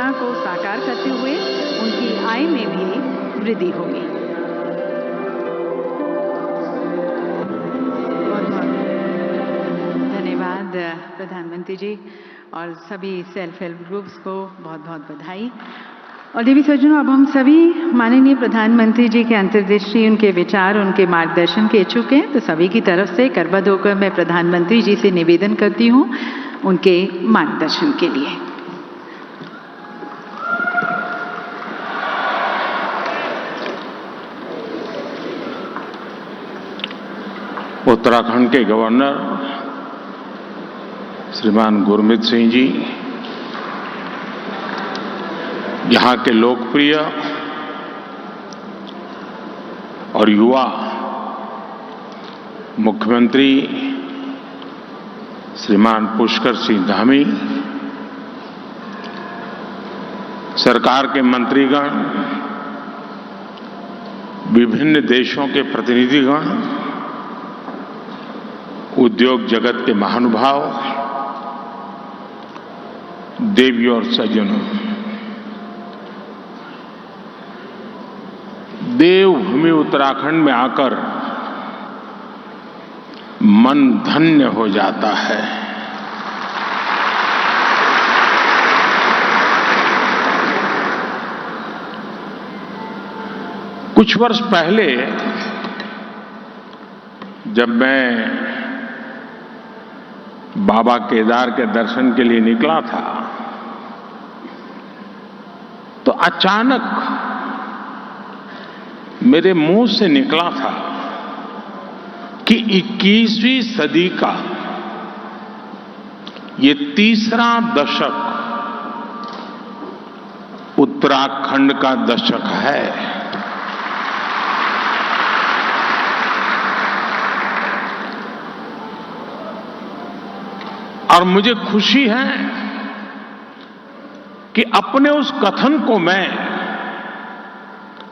परियोजना को साकार करते हुए उनकी आय में भी वृद्धि होगी। बहुत बहुत धन्यवाद प्रधानमंत्री जी और सभी सेल्फ हेल्प ग्रुप्स को बहुत बहुत बधाई। और देवी सज्जनों, अब हम सभी माननीय प्रधानमंत्री जी के अंतर्दृष्टि, उनके विचार, उनके मार्गदर्शन के इच्छुक हैं। तो सभी की तरफ से करबद्ध होकर मैं प्रधानमंत्री जी से निवेदन करती हूं उनके मार्गदर्शन के लिए। उत्तराखंड के गवर्नर श्रीमान गुरमीत सिंह जी, यहाँ के लोकप्रिय और युवा मुख्यमंत्री श्रीमान पुष्कर सिंह धामी, सरकार के मंत्रीगण, विभिन्न देशों के प्रतिनिधिगण, उद्योग जगत के महानुभाव, देवी और सज्जनों, देवभूमि उत्तराखंड में आकर मन धन्य हो जाता है। कुछ वर्ष पहले जब मैं बाबा केदार के दर्शन के लिए निकला था, तो अचानक मेरे मुंह से निकला था कि 21वीं सदी का ये तीसरा दशक उत्तराखंड का दशक है। और मुझे खुशी है कि अपने उस कथन को मैं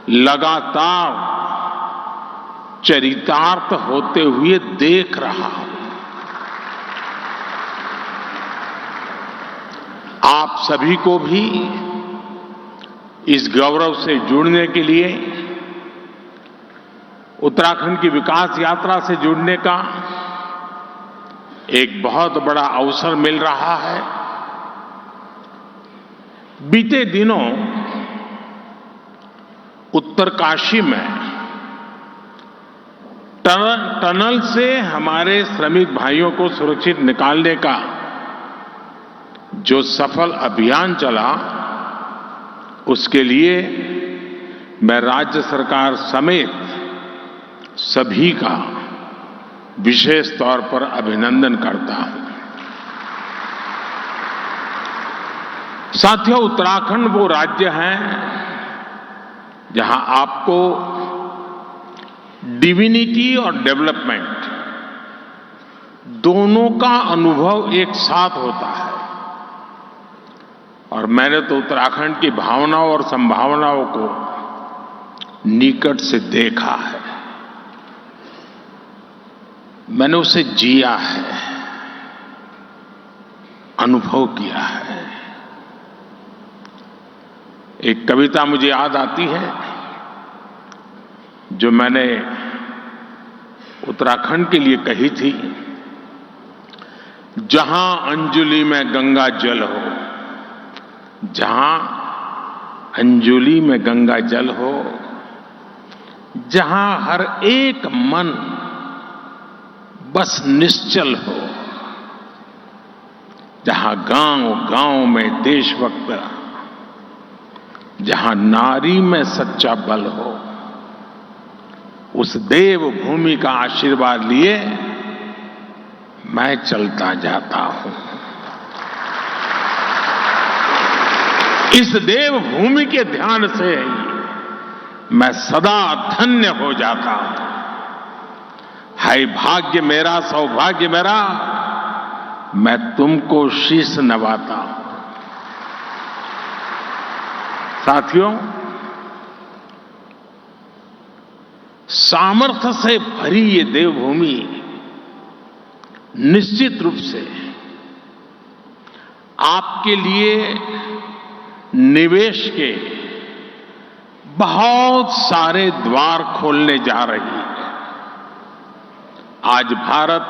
लगातार चरितार्थ होते हुए देख रहा हूं। आप सभी को भी इस गौरव से जुड़ने के लिए, उत्तराखंड की विकास यात्रा से जुड़ने का एक बहुत बड़ा अवसर मिल रहा है। बीते दिनों उत्तरकाशी में टनल से हमारे श्रमिक भाइयों को सुरक्षित निकालने का जो सफल अभियान चला, उसके लिए मैं राज्य सरकार समेत सभी का विशेष तौर पर अभिनंदन करता हूं। साथियों, उत्तराखंड वो राज्य है जहां आपको डिविनिटी और डेवलपमेंट दोनों का अनुभव एक साथ होता है। और मैंने तो उत्तराखंड की भावनाओं और संभावनाओं को निकट से देखा है, मैंने उसे जिया है, अनुभव किया है। एक कविता मुझे याद आती है जो मैंने उत्तराखंड के लिए कही थी। जहां अंजुलि में गंगा जल हो, जहां अंजुलि में गंगा जल हो, जहां हर एक मन बस निश्चल हो, जहां गांव-गांव में देशभक्त, जहां नारी में सच्चा बल हो, उस देवभूमि का आशीर्वाद लिए मैं चलता जाता हूं। इस देवभूमि के ध्यान से मैं सदा धन्य हो जाता हूं। हाय भाग्य मेरा, सौभाग्य मेरा, मैं तुमको शीश नवाता हूं। साथियों, सामर्थ्य से भरी ये देवभूमि निश्चित रूप से आपके लिए निवेश के बहुत सारे द्वार खोलने जा रही है। आज भारत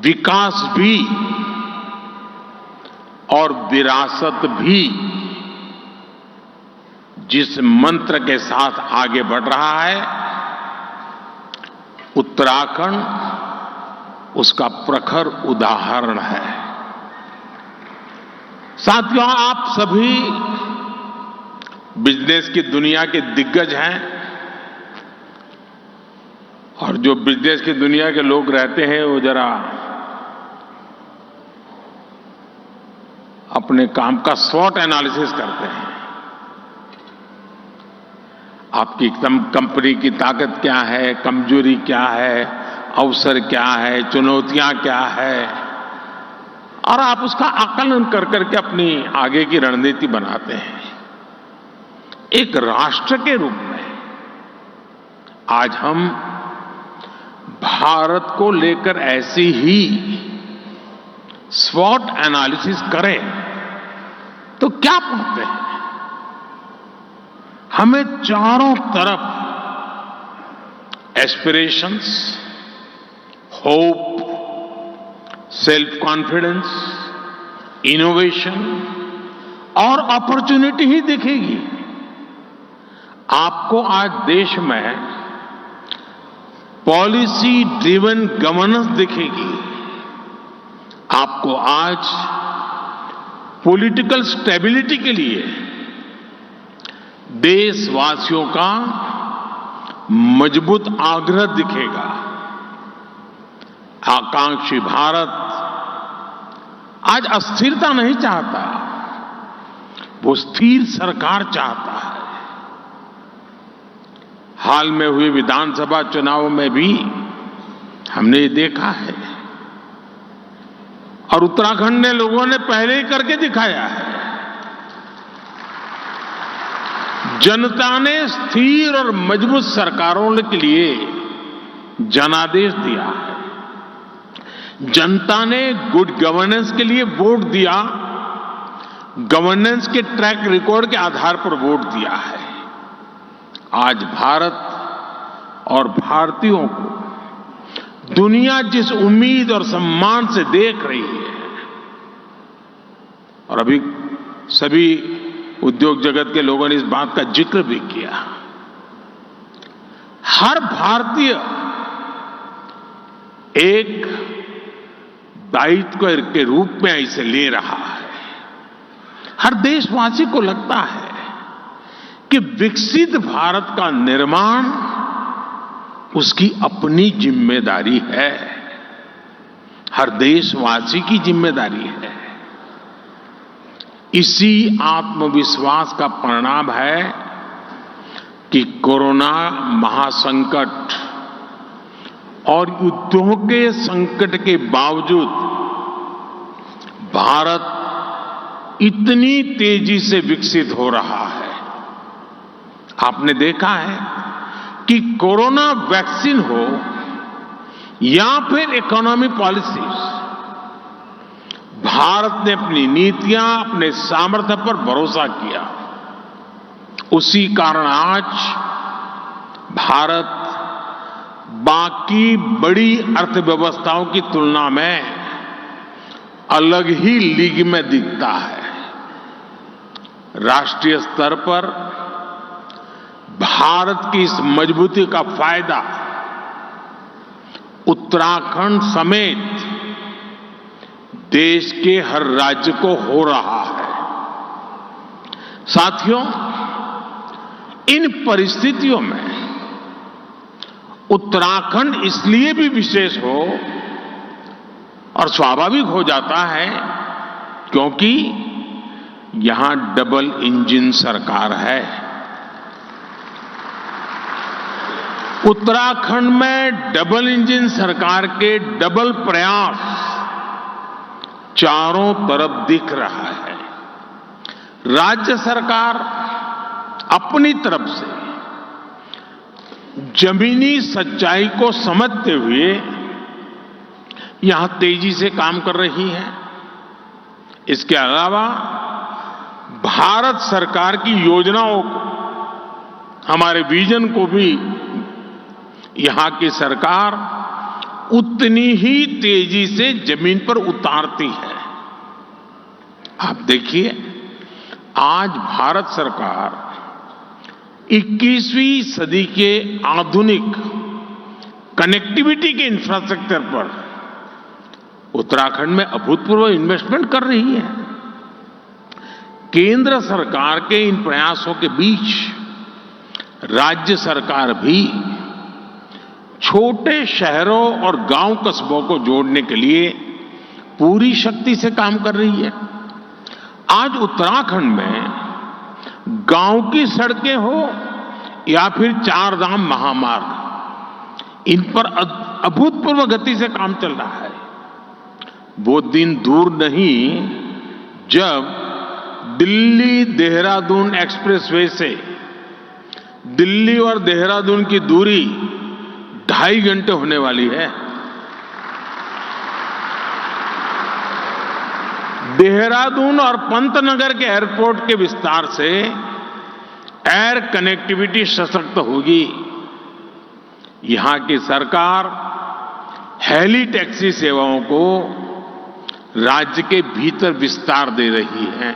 विकास भी और विरासत भी जिस मंत्र के साथ आगे बढ़ रहा है, उत्तराखंड उसका प्रखर उदाहरण है। साथियों, आप सभी बिजनेस की दुनिया के दिग्गज हैं और जो बिजनेस की दुनिया के लोग रहते हैं वो जरा अपने काम का स्वॉट एनालिसिस करते हैं। आपकी कंपनी की ताकत क्या है, कमजोरी क्या है, अवसर क्या है, चुनौतियां क्या है, और आप उसका आकलन कर करके अपनी आगे की रणनीति बनाते हैं। एक राष्ट्र के रूप में आज हम भारत को लेकर ऐसी ही स्वॉट एनालिसिस करें तो क्या पाते हैं? हमें चारों तरफ aspirations, hope, self confidence, innovation और अपॉर्चुनिटी ही दिखेगी। आपको आज देश में पॉलिसी ड्रिवन गवर्नेंस दिखेगी। आपको आज पॉलिटिकल स्टेबिलिटी के लिए देशवासियों का मजबूत आग्रह दिखेगा। आकांक्षी भारत आज अस्थिरता नहीं चाहता, वो स्थिर सरकार चाहता है। हाल में हुए विधानसभा चुनाव में भी हमने ये देखा है और उत्तराखंड ने लोगों ने पहले ही करके दिखाया है। जनता ने स्थिर और मजबूत सरकारों के लिए जनादेश दिया है। जनता ने गुड गवर्नेंस के लिए वोट दिया, गवर्नेंस के ट्रैक रिकॉर्ड के आधार पर वोट दिया है। आज भारत और भारतीयों को दुनिया जिस उम्मीद और सम्मान से देख रही है, और अभी सभी उद्योग जगत के लोगों ने इस बात का जिक्र भी किया, हर भारतीय एक दायित्व के रूप में इसे ले रहा है। हर देशवासी को लगता है कि विकसित भारत का निर्माण उसकी अपनी जिम्मेदारी है, हर देशवासी की जिम्मेदारी है। इसी आत्मविश्वास का परिणाम है कि कोरोना महासंकट और युद्धों के संकट के बावजूद भारत इतनी तेजी से विकसित हो रहा है। आपने देखा है कि कोरोना वैक्सीन हो या फिर इकोनॉमी पॉलिसीज, भारत ने अपनी नीतियां, अपने सामर्थ्य पर भरोसा किया। उसी कारण आज भारत बाकी बड़ी अर्थव्यवस्थाओं की तुलना में अलग ही लीग में दिखता है। राष्ट्रीय स्तर पर भारत की इस मजबूती का फायदा उत्तराखंड समेत देश के हर राज्य को हो रहा है। साथियों, इन परिस्थितियों में उत्तराखंड इसलिए भी विशेष हो और स्वाभाविक हो जाता है क्योंकि यहां डबल इंजन सरकार है। उत्तराखंड में डबल इंजन सरकार के डबल प्रयास चारों तरफ दिख रहा है। राज्य सरकार अपनी तरफ से जमीनी सच्चाई को समझते हुए यहां तेजी से काम कर रही है। इसके अलावा भारत सरकार की योजनाओं को, हमारे विजन को भी यहां की सरकार उतनी ही तेजी से जमीन पर उतारती है। आप देखिए, आज भारत सरकार 21वीं सदी के आधुनिक कनेक्टिविटी के इंफ्रास्ट्रक्चर पर उत्तराखंड में अभूतपूर्व इन्वेस्टमेंट कर रही है। केंद्र सरकार के इन प्रयासों के बीच राज्य सरकार भी छोटे शहरों और गांव कस्बों को जोड़ने के लिए पूरी शक्ति से काम कर रही है। आज उत्तराखंड में गांव की सड़कें हो या फिर चार धाम महामार्ग, इन पर अभूतपूर्व गति से काम चल रहा है। वो दिन दूर नहीं जब दिल्ली देहरादून एक्सप्रेसवे से दिल्ली और देहरादून की दूरी 2.5 घंटे होने वाली है। देहरादून और पंतनगर के एयरपोर्ट के विस्तार से एयर कनेक्टिविटी सशक्त होगी। यहां की सरकार हेली टैक्सी सेवाओं को राज्य के भीतर विस्तार दे रही है।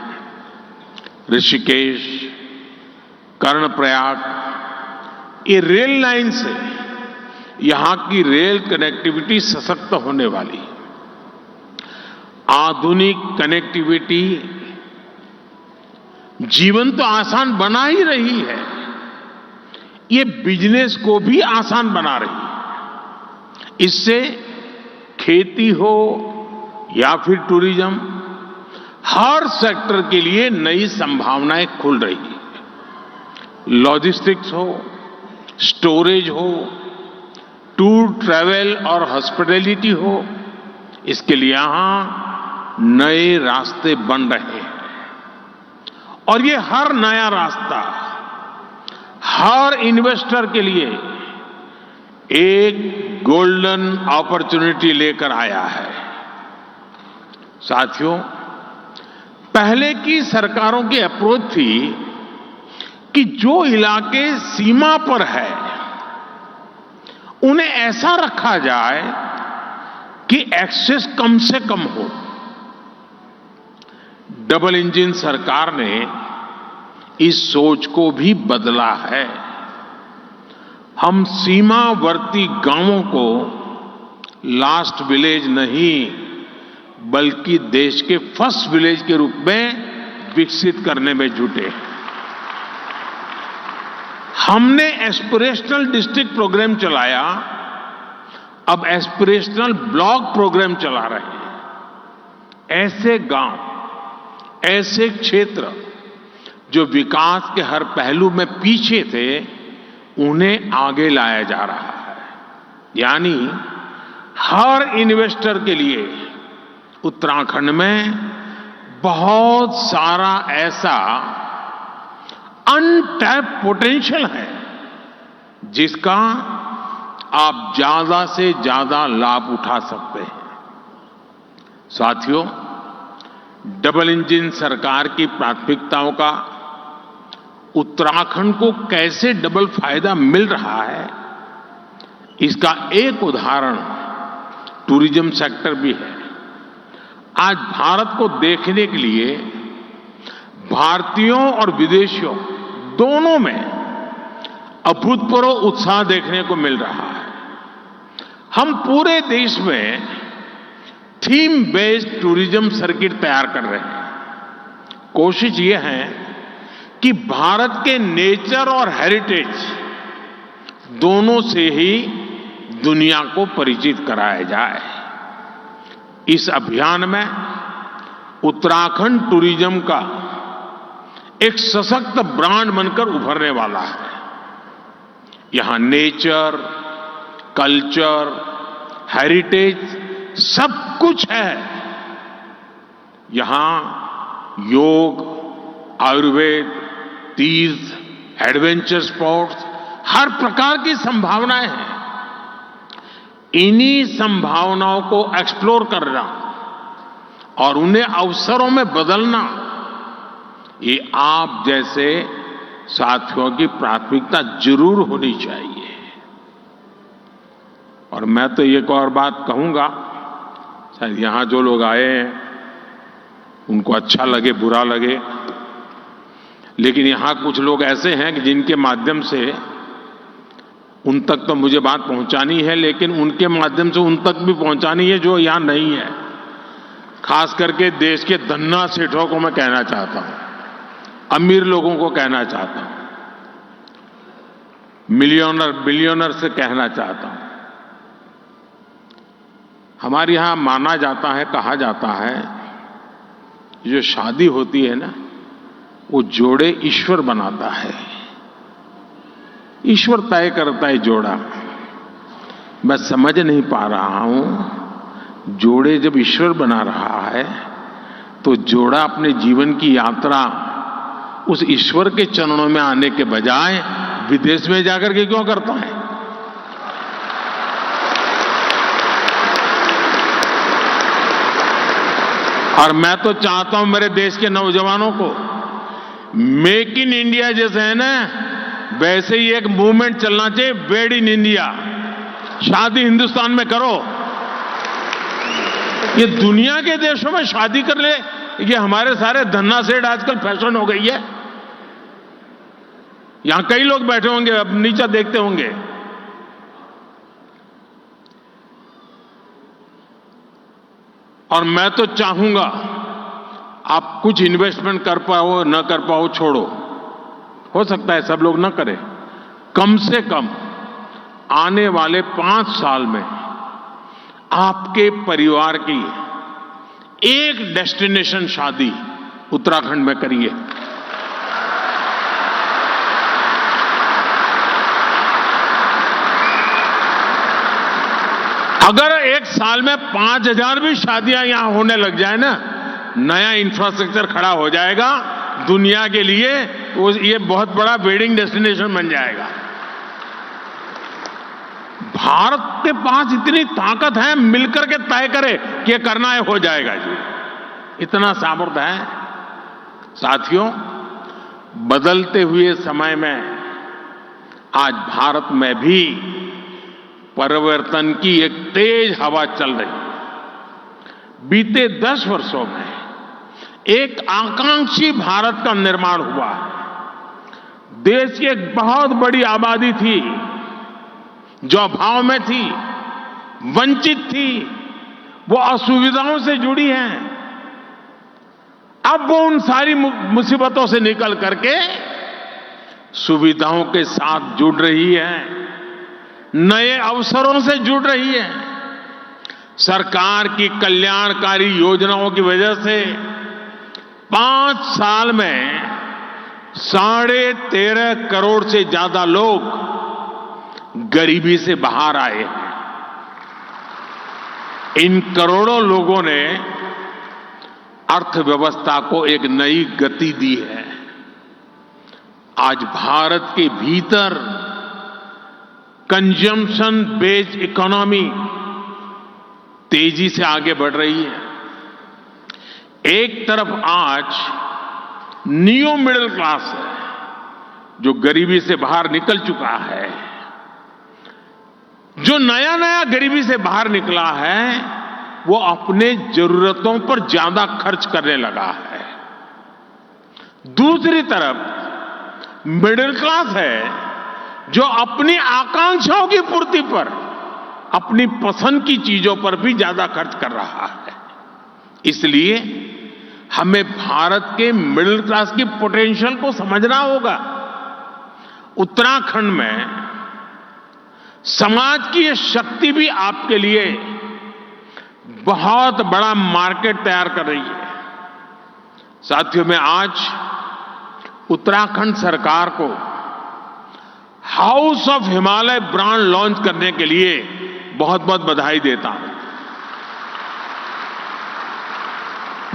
ऋषिकेश, कर्णप्रयाग, ये रेल लाइन से यहां की रेल कनेक्टिविटी सशक्त होने वाली है। आधुनिक कनेक्टिविटी जीवन तो आसान बना ही रही है, ये बिजनेस को भी आसान बना रही है। इससे खेती हो या फिर टूरिज्म, हर सेक्टर के लिए नई संभावनाएं खुल रही है। लॉजिस्टिक्स हो, स्टोरेज हो, टूर ट्रैवल और हॉस्पिटैलिटी हो, इसके लिए यहां नए रास्ते बन रहे हैं। और ये हर नया रास्ता हर इन्वेस्टर के लिए एक गोल्डन अपॉर्चुनिटी लेकर आया है। साथियों, पहले की सरकारों की अप्रोच थी कि जो इलाके सीमा पर है उन्हें ऐसा रखा जाए कि एक्सेस कम से कम हो। डबल इंजन सरकार ने इस सोच को भी बदला है। हम सीमावर्ती गांवों को लास्ट विलेज नहीं बल्कि देश के फर्स्ट विलेज के रूप में विकसित करने में जुटे। हमने एस्पिरेशनल डिस्ट्रिक्ट प्रोग्राम चलाया, अब एस्पिरेशनल ब्लॉक प्रोग्राम चला रहे हैं। ऐसे गांव, ऐसे क्षेत्र जो विकास के हर पहलू में पीछे थे, उन्हें आगे लाया जा रहा है। यानी हर इन्वेस्टर के लिए उत्तराखंड में बहुत सारा ऐसा अनटैप्ड पोटेंशियल है जिसका आप ज्यादा से ज्यादा लाभ उठा सकते हैं। साथियों, डबल इंजन सरकार की प्राथमिकताओं का उत्तराखंड को कैसे डबल फायदा मिल रहा है, इसका एक उदाहरण टूरिज्म सेक्टर भी है। आज भारत को देखने के लिए भारतीयों और विदेशियों दोनों में अभूतपूर्व उत्साह देखने को मिल रहा है। हम पूरे देश में थीम बेस्ड टूरिज्म सर्किट तैयार कर रहे हैं। कोशिश ये है कि भारत के नेचर और हेरिटेज दोनों से ही दुनिया को परिचित कराया जाए। इस अभियान में उत्तराखंड टूरिज्म का एक सशक्त ब्रांड बनकर उभरने वाला है। यहां नेचर, कल्चर, हेरिटेज सब कुछ है। यहां योग, आयुर्वेद, तीर्थ, एडवेंचर स्पोर्ट्स, हर प्रकार की संभावनाएं हैं। इन्हीं संभावनाओं को एक्सप्लोर करना और उन्हें अवसरों में बदलना, ये आप जैसे साथियों की प्राथमिकता जरूर होनी चाहिए। और मैं तो एक और बात कहूंगा, शायद यहां जो लोग आए हैं उनको अच्छा लगे बुरा लगे, लेकिन यहां कुछ लोग ऐसे हैं कि जिनके माध्यम से उन तक तो मुझे बात पहुंचानी है, लेकिन उनके माध्यम से उन तक भी पहुंचानी है जो यहां नहीं है। खास करके देश के धन्ना सेठों को मैं कहना चाहता हूं, अमीर लोगों को कहना चाहता हूं, मिलियनर बिलियनर से कहना चाहता हूं। हमारे यहां माना जाता है, कहा जाता है, जो शादी होती है ना, वो जोड़े ईश्वर बनाता है, ईश्वर तय करता है जोड़ा। मैं समझ नहीं पा रहा हूं, जोड़े जब ईश्वर बना रहा है तो जोड़ा अपने जीवन की यात्रा उस ईश्वर के चरणों में आने के बजाय विदेश में जाकर के क्यों करता है? और मैं तो चाहता हूं मेरे देश के नौजवानों को, मेक इन इंडिया जैसे है ना, वैसे ही एक मूवमेंट चलना चाहिए, मेड इन इंडिया। शादी हिंदुस्तान में करो। ये दुनिया के देशों में शादी कर ले, ये हमारे सारे धन्ना सेठ आजकल फैशन हो गई है। यहां कई लोग बैठे होंगे, अब नीचे देखते होंगे। और मैं तो चाहूंगा आप कुछ इन्वेस्टमेंट कर पाओ न कर पाओ छोड़ो, हो सकता है सब लोग न करें, कम से कम आने वाले 5 साल में आपके परिवार की एक डेस्टिनेशन शादी उत्तराखंड में करिए। अगर एक साल में 5,000 भी शादियां यहां होने लग जाए ना, नया इंफ्रास्ट्रक्चर खड़ा हो जाएगा दुनिया के लिए, ये बहुत बड़ा वेडिंग डेस्टिनेशन बन जाएगा। भारत के पास इतनी ताकत है, मिलकर के तय करे कि ये करना है, हो जाएगा जी, इतना सामर्थ्य है। साथियों, बदलते हुए समय में आज भारत में भी परिवर्तन की एक तेज हवा चल रही है। बीते 10 वर्षों में एक आकांक्षी भारत का निर्माण हुआ है। देश की एक बहुत बड़ी आबादी थी जो अभाव में थी, वंचित थी, वो असुविधाओं से जुड़ी है। अब वो उन सारी मुसीबतों से निकल करके सुविधाओं के साथ जुड़ रही है, नए अवसरों से जुड़ रही है। सरकार की कल्याणकारी योजनाओं की वजह से 5 साल में 13.5 करोड़ से ज्यादा लोग गरीबी से बाहर आए हैं। इन करोड़ों लोगों ने अर्थव्यवस्था को एक नई गति दी है। आज भारत के भीतर कंजम्पशन बेस्ड इकोनॉमी तेजी से आगे बढ़ रही है। एक तरफ आज न्यू मिडिल क्लास है जो गरीबी से बाहर निकल चुका है, जो नया नया गरीबी से बाहर निकला है वो अपने जरूरतों पर ज्यादा खर्च करने लगा है। दूसरी तरफ मिडिल क्लास है जो अपनी आकांक्षाओं की पूर्ति पर, अपनी पसंद की चीजों पर भी ज्यादा खर्च कर रहा है। इसलिए हमें भारत के मिडिल क्लास की पोटेंशियल को समझना होगा। उत्तराखंड में समाज की ये शक्ति भी आपके लिए बहुत बड़ा मार्केट तैयार कर रही है। साथियों, मैं आज उत्तराखंड सरकार को house of Himalaya brand launch करने के लिए बहुत बहुत बधाई देता हूं।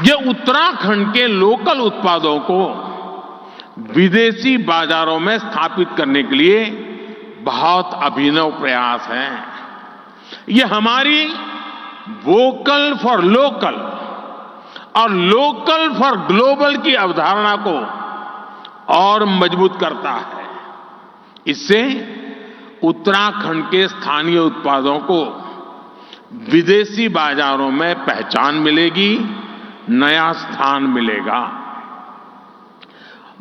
ये उत्तराखंड के लोकल उत्पादों को विदेशी बाजारों में स्थापित करने के लिए बहुत अभिनव प्रयास है। ये हमारी वोकल फॉर लोकल और लोकल फॉर ग्लोबल की अवधारणा को और मजबूत करता है। इससे उत्तराखंड के स्थानीय उत्पादों को विदेशी बाजारों में पहचान मिलेगी, नया स्थान मिलेगा।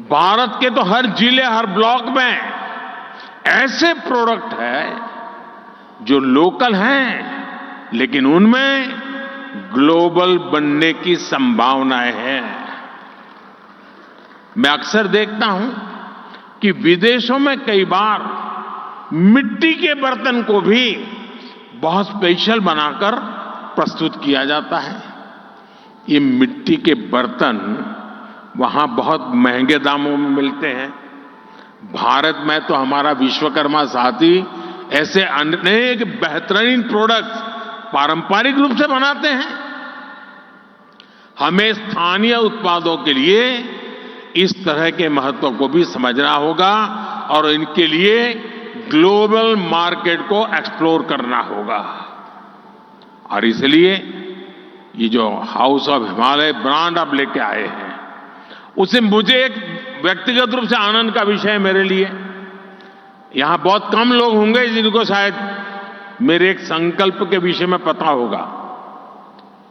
भारत के तो हर जिले, हर ब्लॉक में ऐसे प्रोडक्ट हैं जो लोकल हैं, लेकिन उनमें ग्लोबल बनने की संभावनाएं हैं। मैं अक्सर देखता हूं कि विदेशों में कई बार मिट्टी के बर्तन को भी बहुत स्पेशल बनाकर प्रस्तुत किया जाता है। ये मिट्टी के बर्तन वहां बहुत महंगे दामों में मिलते हैं। भारत में तो हमारा विश्वकर्मा साथी ऐसे अनेक बेहतरीन प्रोडक्ट्स पारंपरिक रूप से बनाते हैं। हमें स्थानीय उत्पादों के लिए इस तरह के महत्व को भी समझना होगा और इनके लिए ग्लोबल मार्केट को एक्सप्लोर करना होगा। और इसलिए ये जो हाउस ऑफ हिमालय ब्रांड आप लेके आए हैं, उसे मुझे एक व्यक्तिगत रूप से आनंद का विषय है मेरे लिए। यहां बहुत कम लोग होंगे जिनको शायद मेरे एक संकल्प के विषय में पता होगा,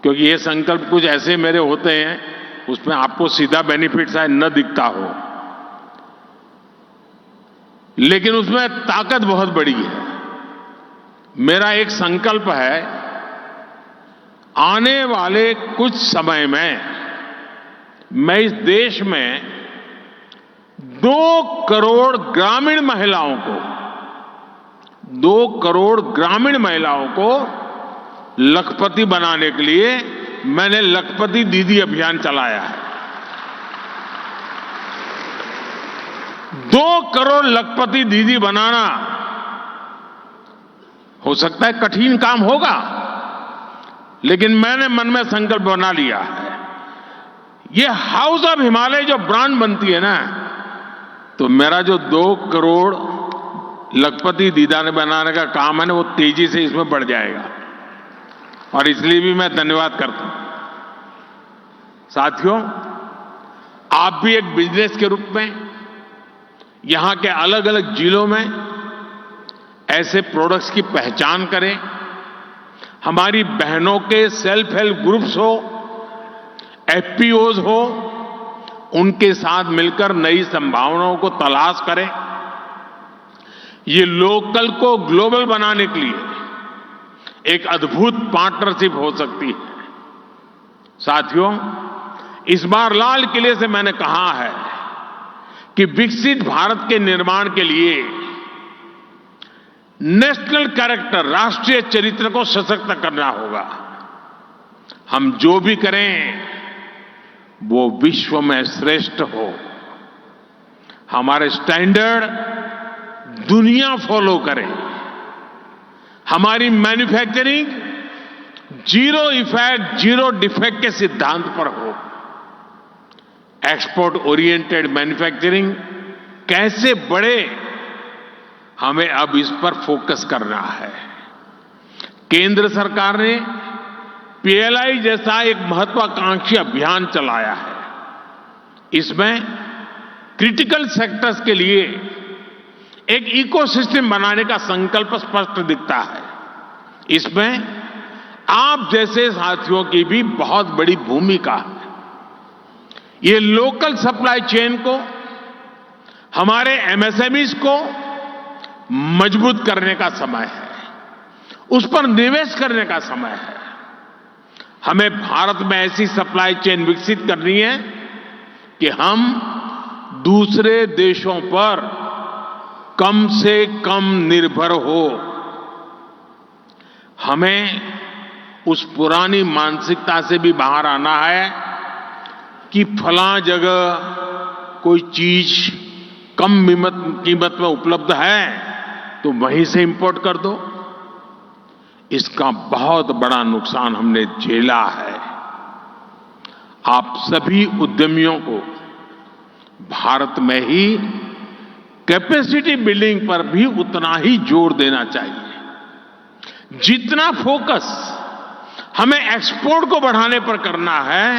क्योंकि ये संकल्प कुछ ऐसे मेरे होते हैं उसमें आपको सीधा बेनिफिट शायद न दिखता हो, लेकिन उसमें ताकत बहुत बड़ी है। मेरा एक संकल्प है, आने वाले कुछ समय में मैं इस देश में 2 करोड़ ग्रामीण महिलाओं को 2 करोड़ ग्रामीण महिलाओं को लखपति बनाने के लिए मैंने लखपति दीदी अभियान चलाया है। 2 करोड़ लखपति दीदी बनाना हो सकता है कठिन काम होगा, लेकिन मैंने मन में संकल्प बना लिया है। ये हाउस ऑफ हिमालय जो ब्रांड बनती है ना, तो मेरा जो 2 करोड़ लखपति दीदा ने बनाने का काम है ना, वो तेजी से इसमें बढ़ जाएगा। और इसलिए भी मैं धन्यवाद करता हूं। साथियों, आप भी एक बिजनेस के रूप में यहां के अलग अलग जिलों में ऐसे प्रोडक्ट्स की पहचान करें। हमारी बहनों के सेल्फ हेल्प ग्रुप्स हो, एफपीओज हो, उनके साथ मिलकर नई संभावनाओं को तलाश करें। ये लोकल को ग्लोबल बनाने के लिए एक अद्भुत पार्टनरशिप हो सकती है। साथियों, इस बार लाल किले से मैंने कहा है कि विकसित भारत के निर्माण के लिए नेशनल कैरेक्टर, राष्ट्रीय चरित्र को सशक्त करना होगा। हम जो भी करें वो विश्व में श्रेष्ठ हो, हमारे स्टैंडर्ड दुनिया फॉलो करे, हमारी manufacturing zero effect, zero defect के सिद्धांत पर हो। एक्सपोर्ट ओरिएंटेड मैन्युफैक्चरिंग कैसे बढ़े, हमें अब इस पर फोकस करना है। केंद्र सरकार ने पीएलआई जैसा एक महत्वाकांक्षी अभियान चलाया है। इसमें क्रिटिकल सेक्टर्स के लिए एक इकोसिस्टम बनाने का संकल्प स्पष्ट दिखता है। इसमें आप जैसे साथियों की भी बहुत बड़ी भूमिका है। ये लोकल सप्लाई चेन को, हमारे एमएसएमईज को मजबूत करने का समय है, उस पर निवेश करने का समय है। हमें भारत में ऐसी सप्लाई चेन विकसित करनी है कि हम दूसरे देशों पर कम से कम निर्भर हो। हमें उस पुरानी मानसिकता से भी बाहर आना है कि फलां जगह कोई चीज कम कीमत में उपलब्ध है तो वहीं से इंपोर्ट कर दो। इसका बहुत बड़ा नुकसान हमने झेला है। आप सभी उद्यमियों को भारत में ही कैपेसिटी बिल्डिंग पर भी उतना ही जोर देना चाहिए। जितना फोकस हमें एक्सपोर्ट को बढ़ाने पर करना है,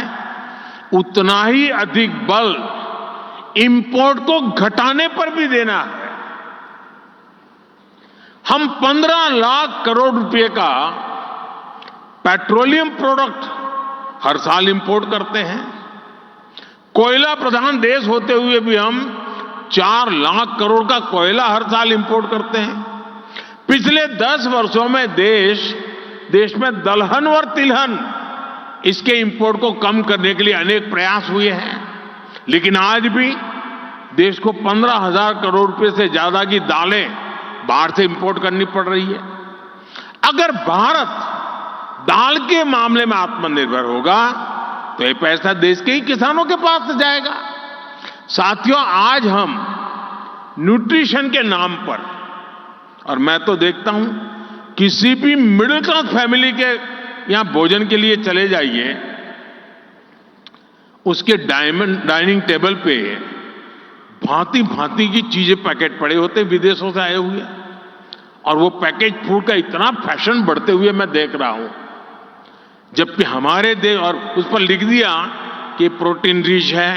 उतना ही अधिक बल इंपोर्ट को घटाने पर भी देना है। हम 15 लाख करोड़ रुपए का पेट्रोलियम प्रोडक्ट हर साल इंपोर्ट करते हैं। कोयला प्रधान देश होते हुए भी हम 4 लाख करोड़ का कोयला हर साल इंपोर्ट करते हैं। पिछले 10 वर्षों में देश में दलहन और तिलहन इसके इंपोर्ट को कम करने के लिए अनेक प्रयास हुए हैं, लेकिन आज भी देश को 15,000 करोड़ रुपए से ज्यादा की दालें बाहर से इंपोर्ट करनी पड़ रही है। अगर भारत दाल के मामले में आत्मनिर्भर होगा तो ये पैसा देश के ही किसानों के पास जाएगा। साथियों, आज हम न्यूट्रिशन के नाम पर, और मैं तो देखता हूं किसी भी मिडिल क्लास फैमिली के यहां भोजन के लिए चले जाइए, उसके डाइनिंग टेबल पे भांति भांति की चीजें पैकेट पड़े होते विदेशों से आए हुए, और वो पैकेज फूड का इतना फैशन बढ़ते हुए मैं देख रहा हूं, जबकि हमारे देश, और उस पर लिख दिया कि प्रोटीन रिच है,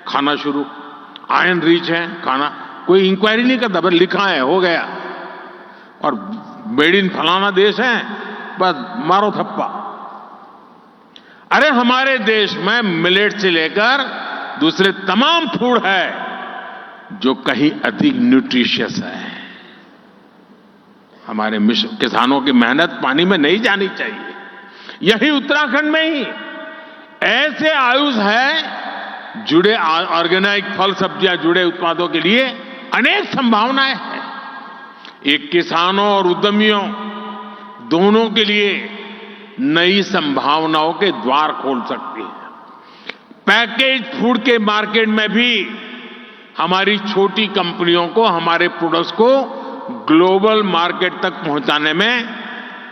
खाना शुरू, आयरन रिच है, खाना, कोई इंक्वायरी नहीं करता, बस लिखा है, हो गया, और मेड इन फलाना देश है, बस मारो थप्पा। अरे हमारे देश में मिलेट से लेकर दूसरे तमाम फूड है जो कहीं अधिक न्यूट्रिशियस है। हमारे किसानों की मेहनत पानी में नहीं जानी चाहिए। यही उत्तराखंड में ही ऐसे आयुष है जुड़े ऑर्गेनिक फल सब्जियां जुड़े उत्पादों के लिए अनेक संभावनाएं हैं। एक किसानों और उद्यमियों दोनों के लिए नई संभावनाओं के द्वार खोल सकती है। पैकेज फूड के मार्केट में भी हमारी छोटी कंपनियों को हमारे प्रोडक्ट्स को ग्लोबल मार्केट तक पहुंचाने में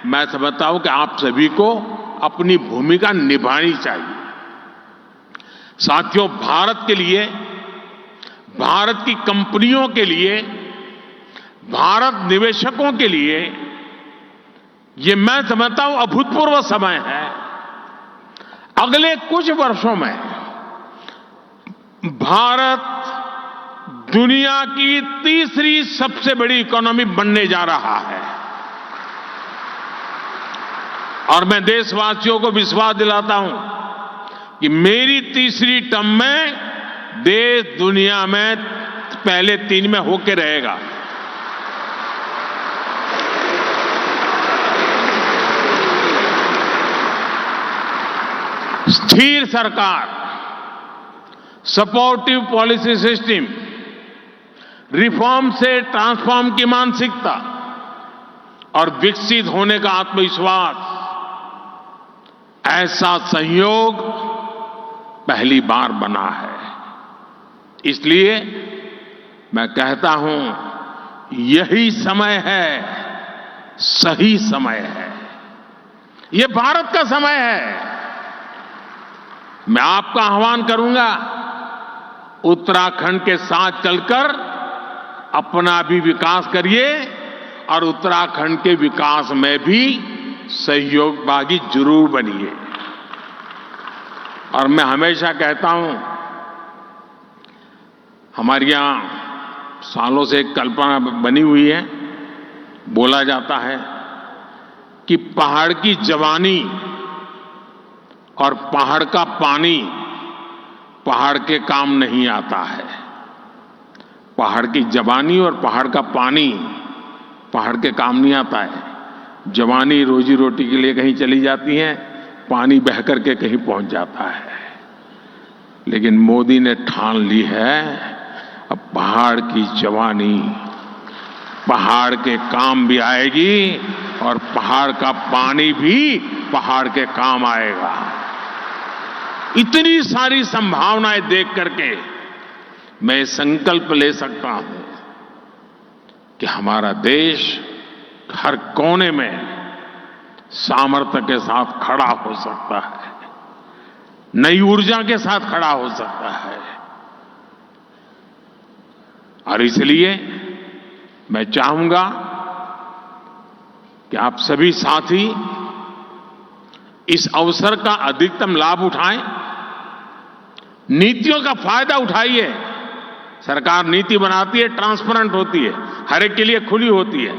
मैं समझता हूं कि आप सभी को अपनी भूमिका निभानी चाहिए। साथियों, भारत के लिए, भारत की कंपनियों के लिए, भारत निवेशकों के लिए ये मैं समझता हूं अभूतपूर्व समय है। अगले कुछ वर्षों में भारत दुनिया की तीसरी सबसे बड़ी इकोनॉमी बनने जा रहा है, और मैं देशवासियों को विश्वास दिलाता हूं कि मेरी तीसरी टर्म में देश दुनिया में पहले 3 में होके रहेगा। स्थिर सरकार, सपोर्टिव पॉलिसी सिस्टम, रिफॉर्म से ट्रांसफॉर्म की मानसिकता और विकसित होने का आत्मविश्वास, ऐसा संयोग पहली बार बना है। इसलिए मैं कहता हूं यही समय है, सही समय है, ये भारत का समय है। मैं आपका आह्वान करूंगा, उत्तराखंड के साथ चलकर अपना भी विकास करिए और उत्तराखंड के विकास में भी सहयोगभागी जरूर बनिए। और मैं हमेशा कहता हूं, हमारे यहां सालों से एक कल्पना बनी हुई है, बोला जाता है कि पहाड़ की जवानी और पहाड़ का पानी पहाड़ के काम नहीं आता है। पहाड़ की जवानी और पहाड़ का पानी पहाड़ के काम नहीं आता है। जवानी रोजी रोटी के लिए कहीं चली जाती है, पानी बह करके कहीं पहुंच जाता है। लेकिन मोदी ने ठान ली है, अब पहाड़ की जवानी पहाड़ के काम भी आएगी और पहाड़ का पानी भी पहाड़ के काम आएगा। इतनी सारी संभावनाएं देख करके मैं संकल्प ले सकता हूं कि हमारा देश हर कोने में सामर्थ्य के साथ खड़ा हो सकता है, नई ऊर्जा के साथ खड़ा हो सकता है। और इसलिए मैं चाहूंगा कि आप सभी साथी इस अवसर का अधिकतम लाभ उठाएं नीतियों का फायदा उठाइए। सरकार नीति बनाती है, ट्रांसपेरेंट होती है, हर एक के लिए खुली होती है।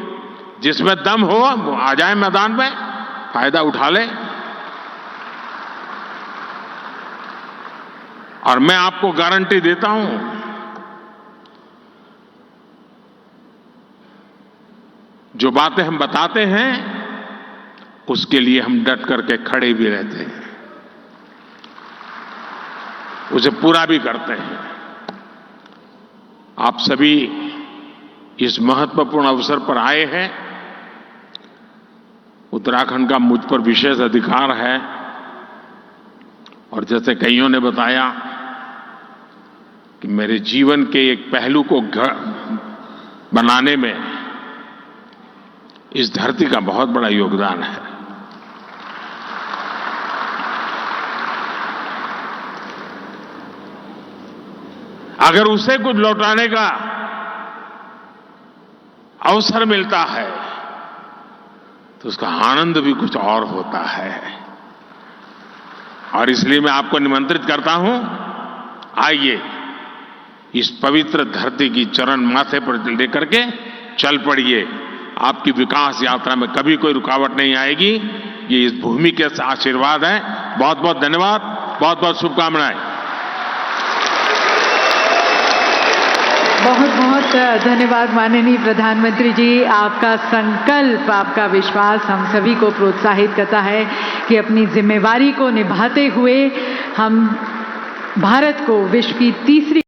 जिसमें दम हो वो आ जाए मैदान में, फायदा उठा ले। और मैं आपको गारंटी देता हूं, जो बातें हम बताते हैं उसके लिए हम डट करके खड़े भी रहते हैं, उसे पूरा भी करते हैं। आप सभी इस महत्वपूर्ण अवसर पर आए हैं। उत्तराखंड का मुझ पर विशेष अधिकार है और जैसे कईयों ने बताया कि मेरे जीवन के एक पहलू को बनाने में इस धरती का बहुत बड़ा योगदान है। अगर उसे कुछ लौटाने का अवसर मिलता है तो उसका आनंद भी कुछ और होता है। और इसलिए मैं आपको निमंत्रित करता हूं, आइए इस पवित्र धरती की चरण माथे पर लेकर के चल पड़िए। आपकी विकास यात्रा में कभी कोई रुकावट नहीं आएगी। ये इस भूमि के आशीर्वाद है। बहुत बहुत धन्यवाद, बहुत बहुत शुभकामनाएं। बहुत बहुत धन्यवाद माननीय प्रधानमंत्री जी। आपका संकल्प, आपका विश्वास हम सभी को प्रोत्साहित करता है कि अपनी जिम्मेवारी को निभाते हुए हम भारत को विश्व की तीसरी